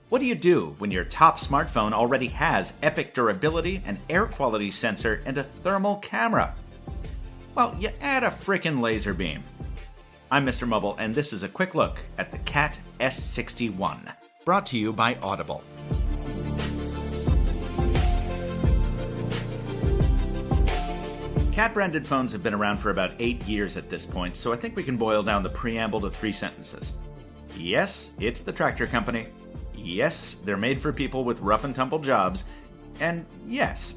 What do you do when your top smartphone already has epic durability, an air quality sensor, and a thermal camera? Well, you add a frickin' laser beam. I'm MrMobile, and this is a quick look at the CAT S61, brought to you by Audible. CAT-branded phones have been around for about 8 years at this point, so I think we can boil down the preamble to 3 sentences. Yes, it's the tractor company. Yes, they're made for people with rough and tumble jobs. And yes,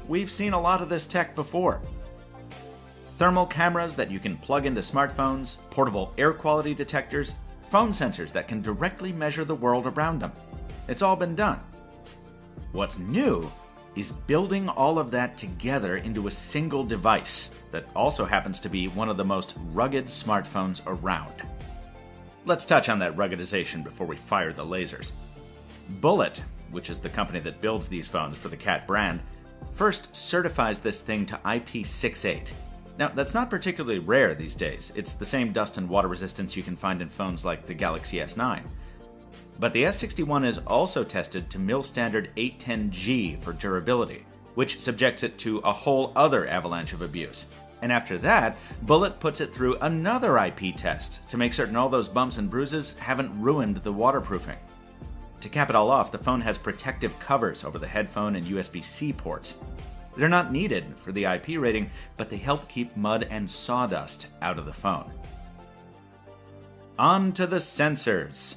we've seen a lot of this tech before. Thermal cameras that you can plug into smartphones, portable air quality detectors, phone sensors that can directly measure the world around them. It's all been done. What's new is building all of that together into a single device that also happens to be one of the most rugged smartphones around. Let's touch on that ruggedization before we fire the lasers. Bullet, which is the company that builds these phones for the CAT brand, first certifies this thing to IP68. Now, that's not particularly rare these days. It's the same dust and water resistance you can find in phones like the Galaxy S9. But the S61 is also tested to mil standard 810G for durability, which subjects it to a whole other avalanche of abuse. And after that, Bullet puts it through another IP test to make certain all those bumps and bruises haven't ruined the waterproofing. To cap it all off, the phone has protective covers over the headphone and USB-C ports. They're not needed for the IP rating, but they help keep mud and sawdust out of the phone. On to the sensors.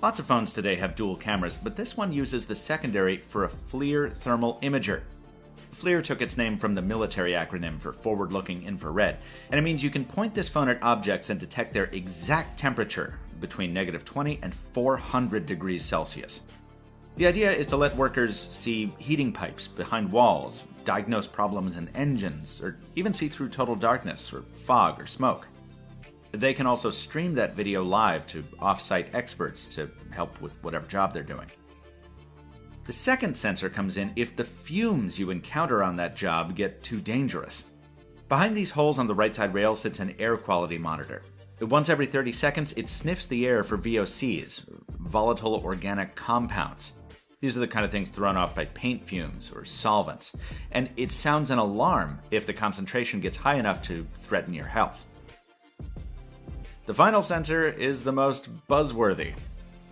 Lots of phones today have dual cameras, but this one uses the secondary for a FLIR thermal imager. FLIR took its name from the military acronym for forward-looking infrared, and it means you can point this phone at objects and detect their exact temperature between -20 and 400 degrees Celsius. The idea is to let workers see heating pipes behind walls, diagnose problems in engines, or even see through total darkness or fog or smoke. They can also stream that video live to off-site experts to help with whatever job they're doing. The second sensor comes in if the fumes you encounter on that job get too dangerous. Behind these holes on the right side rail sits an air quality monitor. Once every 30 seconds, it sniffs the air for VOCs, volatile organic compounds. These are the kind of things thrown off by paint fumes or solvents, and it sounds an alarm if the concentration gets high enough to threaten your health. The final sensor is the most buzzworthy,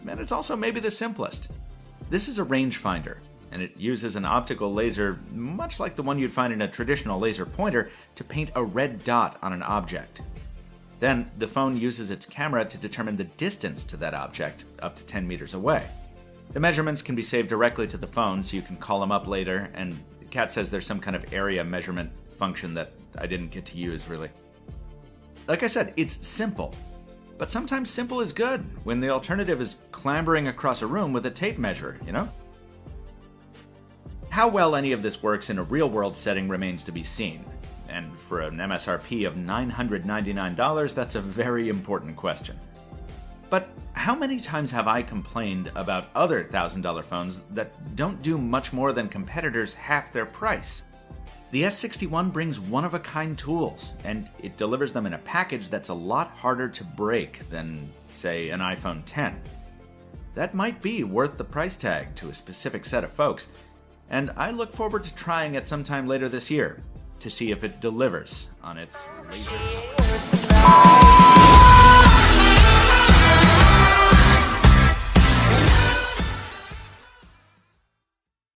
and it's also maybe the simplest. This is a rangefinder, and it uses an optical laser much like the one you'd find in a traditional laser pointer to paint a red dot on an object. Then the phone uses its camera to determine the distance to that object up to 10 meters away. The measurements can be saved directly to the phone, so you can call them up later, and CAT says there's some kind of area measurement function that I didn't get to use, really. Like I said, it's simple. But sometimes simple is good when the alternative is clambering across a room with a tape measure, you know? How well any of this works in a real-world setting remains to be seen. And for an MSRP of $999, that's a very important question. But how many times have I complained about other $1,000 phones that don't do much more than competitors half their price? The S61 brings one-of-a-kind tools, and it delivers them in a package that's a lot harder to break than, say, an iPhone X. That might be worth the price tag to a specific set of folks, and I look forward to trying it sometime later this year to see if it delivers on its laser.